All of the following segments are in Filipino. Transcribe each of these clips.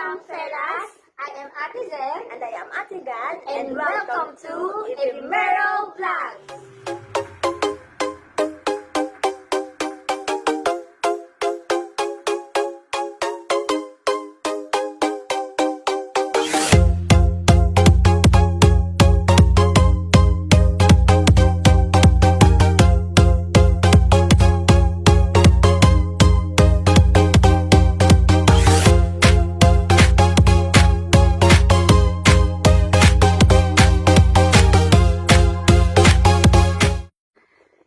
Welcome, fellas! I am Ate Zen. And I am Ate Gal. And welcome to Ephemeral Vlogs!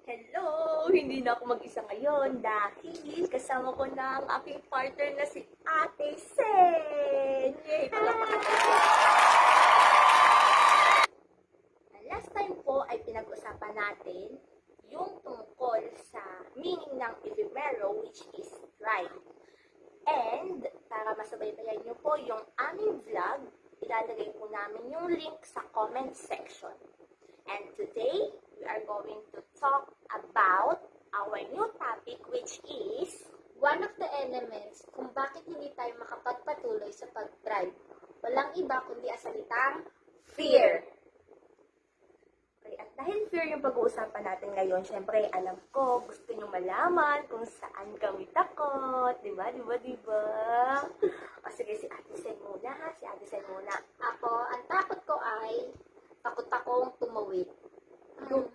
Hello! Hindi na ako mag-isa ngayon dahil kasama ko na ang aking partner na si Ate Sen! Yay! Last time po ay pinag-usapan natin yung tungkol sa meaning ng ephemeral, which is rhyme. And para masabaybayan nyo po yung aming vlog, ilalagay po namin yung link sa comment section. And today, we are going to talk about our new topic, which is One of the elements kung bakit hindi tayo makapagpatuloy sa pag-drive. Walang iba kundi ang salitang fear. Okay, at dahil fear yung pag-uusapan natin ngayon, syempre, alam ko, gusto nyo malaman kung saan kami takot. Diba? O sige, si Ate Sen muna ha. Si Ate Sen muna. Ako, ang takot ko ay takot akong tumawid. Yung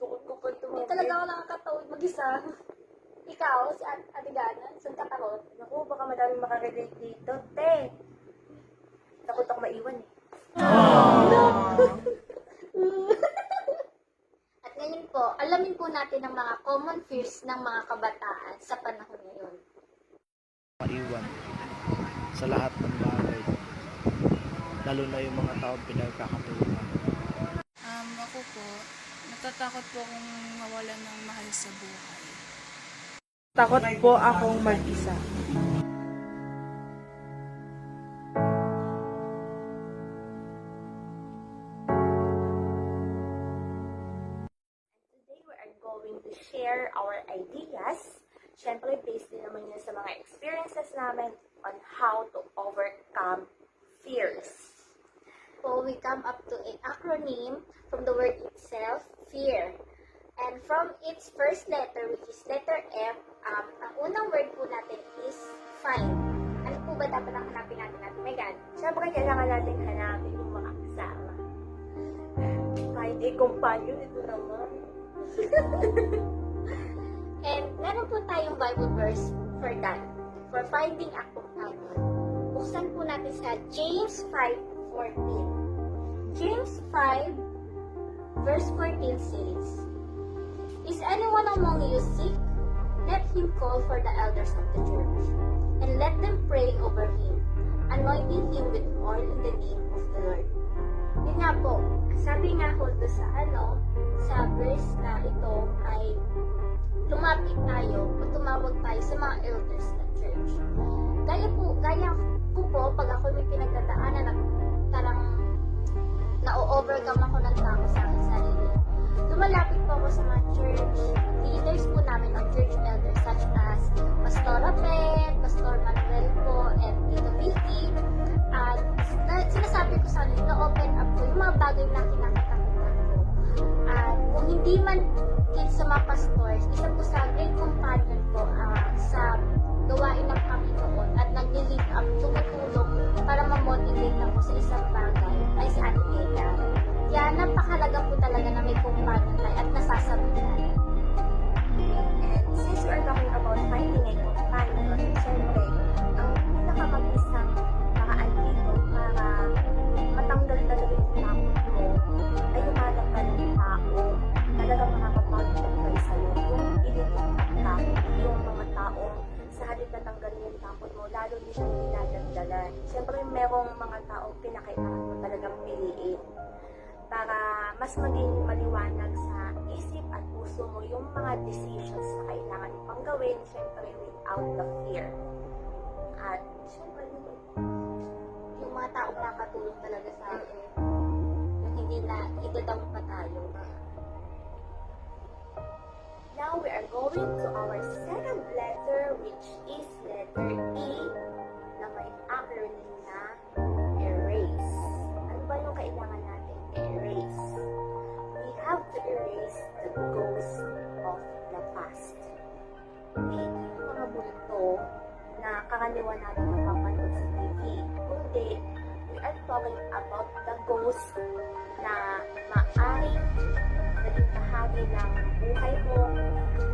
tukot ko pa Hindi talaga ako nakakatawid mag-isa. Ikaw, si Ate Gana, saan ka takot? Naku, baka madaming makarelate dito. Te, takot ako maiwan eh. At ngayon po, alamin po natin ang mga common fears ng mga kabataan sa panahon ngayon. Maiwan sa lahat ng bagay, lalo na yung mga taong pinagkakatulungan. Ako po, natatakot po akong mawalan ng mahal sa buhay. Takot po akong mag-isa. Today, we are going to share our ideas. Siyempre, based din naman yun sa mga experiences namin on how to overcome fears. So we come up to an acronym from the word itself, fear. And from its first letter, which is letter F, ang unang word po natin is find. Ano po ba dapat ang hanapin natin, Megan? Siyempre, kailangan natin hanapin yung mga kasama. Find a companion, ito naman. And meron po tayong Bible verse for that, for finding a companion. Buksan po natin sa James 5:14. James 5, verse 14 says, Is anyone among you sick? Let him call for the elders of the church, and let them pray over him, anointing him with oil in the name of the Lord. Yun nga po, sabi nga po doon sa verse na ito ay lumapit tayo o tumawag tayo sa mga elders ng church. Gaya po, pag ako may pinagdadaanan at tarang na-overcome ako ng takot sa aking sarili. Lumalapit po ako sa mga church leaders po namin, ng church elders such as Pastor Rapet, Pastor Manuel po, and Tito Vicky. At sinasabi ko sa kanila, na-open up ko yung mga bagay na kinakatakutan ko. At kung hindi man din sa mga pastors, isa po sa great companion ko sa gawain ng Panginoon at nag-lead up, tumutulong para ma-motivate ako sa isang bagay ay si Ate Eda. Kaya napakalaga po talaga na may companion tayo at nasasabihan. And since we are talking about finding a companion, siyempre, ang pinakamag-isang paraan dito para matanggal talaga yung takot mo ay humanap ka ng tao talagang makakapagbigay sa'yo. Yung identify yung mga taong sa halip na tanggalin yung takot mo, lalo nitong dinadagdagan. Siyempre, merong mga taong pinakailangan mo talagang piliin para mas maging maliwanag sa isip at puso mo yung mga decisions na kailangan pang gawin, syempre without the fear. At syempre, Yung mga taong nakatulong talaga sa atin. Yung hindi na idadam pa tayo. now we are going to our second letter, which is letter E, na may acronym pangkaraniwan natin napapanood sa TV. Kundi, we are talking about the ghost na maaaring naging bahagi ng buhay mo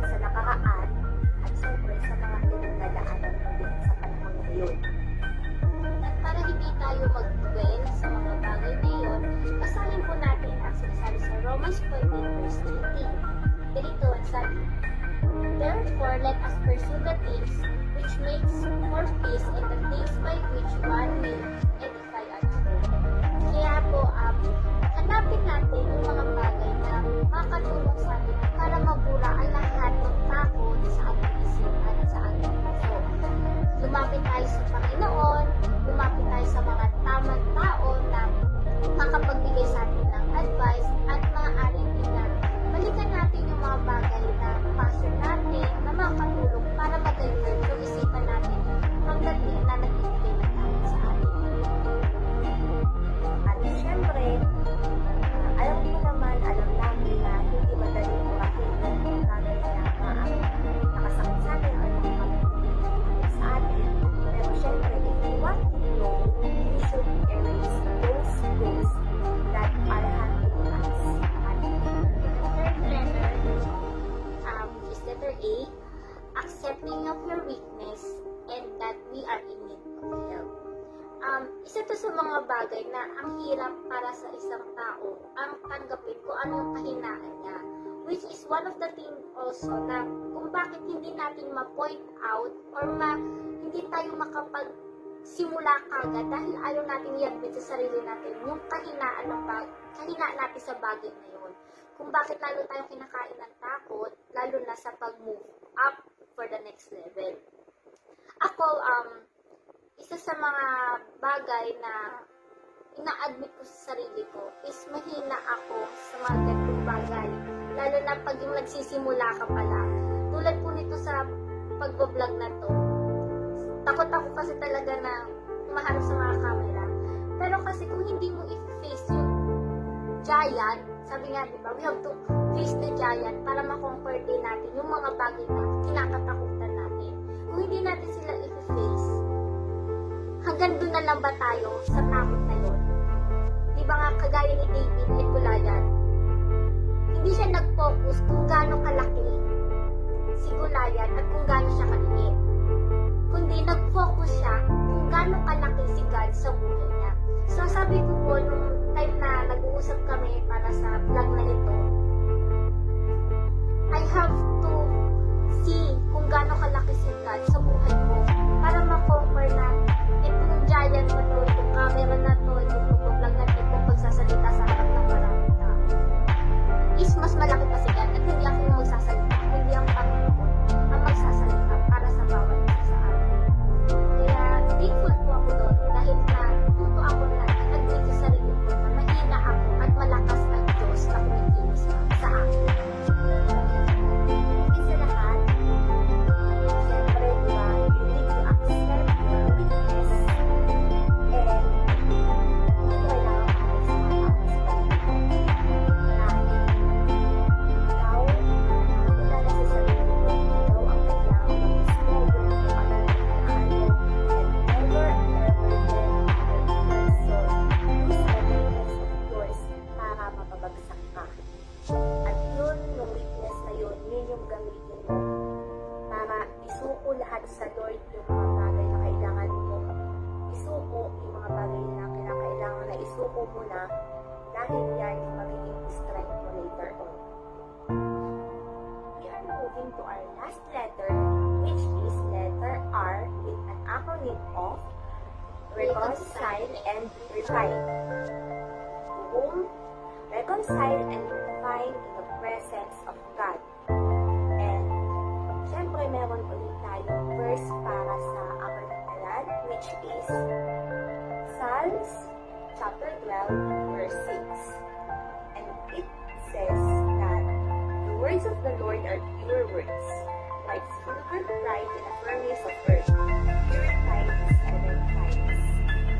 sa nakaraan at syempre sa mga pinagdadaanan mo din sa panahon ngayon. At para hindi tayo mag-dwell sa mga bagay na yun, basahin po natin ang sinasabi sa Romans 14 verse 18. Ganito ang sabi, "Therefore, let us pursue the things which makes for peace and the things by which one will edify another." Kaya po, hanapin natin yung mga bagay na makatulong sa atin para mabura ang lahat ng takot sa ating isipan at sa ating puso. Lumapit tayo sa Panginoon, lumapit tayo sa mga tamang tao na makapagbigay sa atin ng advice at maaaring din na balikan natin yung mga bagay na passion natin na makatulong para mag-divert yung isipan natin from the thing na nagbibigay ng takot sa atin. At syempre, alam namin na hindi madaling burahin ng bagay na nakasakit sa atin o nakakapagpapalala sa atin. Pero syempre, if you want to know, you should erase those ghosts that are haunting us. Third letter, which is letter A, accepting of your weakness and that we are in need of help. Isa to sa mga bagay na ang hirap para sa isang tao ang tanggapin kung anong kahinaan niya. Which is one of the things also na kung bakit hindi natin ma-point out or hindi tayo makapagsimula kagad dahil ayaw natin i-admit sa sarili natin yung kahinaan natin sa bagay na yun. Kung bakit lalo tayong kinakain ng takot, lalo na sa pag-move up for the next level. Ako, isa sa mga bagay na ina-admit ko sa sarili ko is mahina ako sa mga ganitong bagay. Lalo na pag yung nagsisimula ka pala. Tulad po nito sa pag-vlog na to. Takot ako kasi talaga na maharap sa mga camera. Pero kasi kung hindi mo i-face yung giant, sabi nga diba, we have to face the giant para ma-conquer din natin yung mga bagay na kinakatakutan natin. Kung hindi natin sila i-face, hanggang doon na lang ba tayo sa takot na yun? Di ba nga kagaya ni David at Goliath, hindi siya nag-focus kung gaano kalaki si Goliath at kung gaano siya kaliit. Kundi nag-focus siya kung gaano kalaki si God sa buhay niya. So sabi ko po, nung time na nag-uusap kami para sa vlog na ito, I have to see kung gaano kalaki si God sa buhay ko para ma-conquer na itong giant na to, itong camera na to, itong vlog na ito, itong pagsasalita sa harap ng maraming tao is mas malaki pa si God at hindi ako yung magsasalita, hindi ang Panginoon ang magsasalita para sa bawat isa sa atin. Kaya thankful po ako doon dahil na tuto ako na nag-admit sa sarili ko na mahina ako at malakas ang Diyos na kumikilos sa akin. Isa lahat, syempre, diba, you need to accept your weakness and hindi ko kailangan para sa mga tao sa paligid. Dahil ikaw, kilala sa sarili mo, ikaw ang kailangan mag-discover kung ano ang kailangan mo and never let other person use the weakness of yours para mapabagsak ka. At yun, yung weakness na yun yung gamitin mo para isuko lahat sa Lord yung mga bagay na kailangan mo. Isuko yung mga bagay na kinakailangan na isuko mo na dahil yan yung magiging strength mo later on. We are moving to our last letter, which is letter R with an acronym of reconcile and refine. Whom reconcile and refine in the presence of God. And syempre meron ulit tayong verse para sa acronym na yan, which is Psalms chapter 12 verse 6. And it says that the words of the Lord are pure words, like silver tried in a furnace of earth, purified 7 times.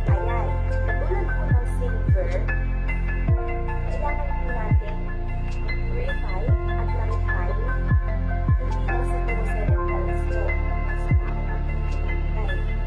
Ayan, katulad po ng silver, kailangan po natin purify at ma-refine hindi lang sa puro 7 times po, mas sa tao natin pinagay.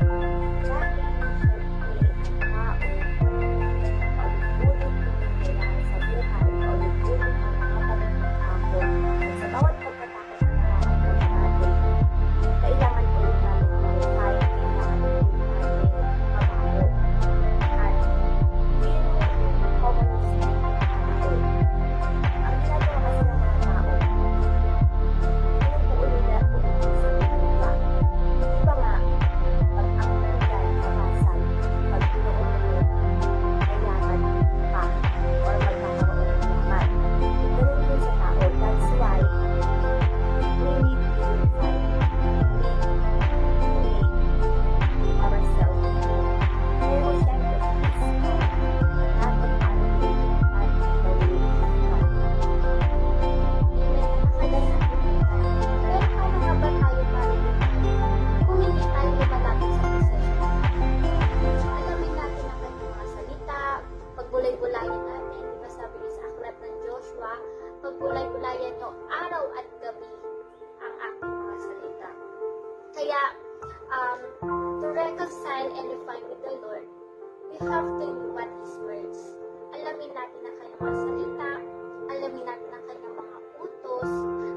dwell and refine with the Lord, we have to know what His words. Alamin natin ang kanyang mga salita, alamin natin ang kanyang mga utos,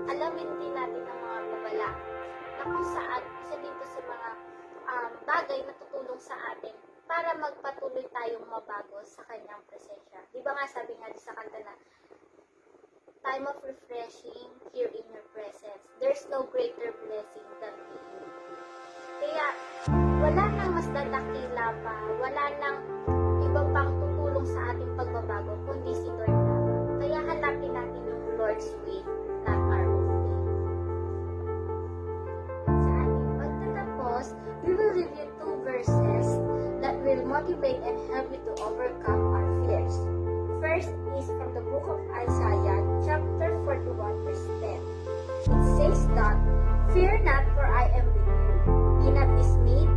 alamin din natin ang mga babala na kung saan isa din to sa mga bagay na tutulong sa atin para magpatuloy tayong mabago sa kanyang presensya. Di ba nga sabi nga sa kanta na, time of refreshing here in your presence. There's no greater blessing than you. Kaya, wala nang mas dadakila pa, wala nang ibang pang tutulong sa ating pagbabago, kundi si Lord lamang. Kaya hanapin natin yung Lord's way, not our own way. Sa ating pagtatapos, we will review 2 verses that will motivate and help you to overcome our fears. First is from the book of Isaiah, chapter 41, verse 10. It says that, "Fear not, for I am with you. Be not dismayed,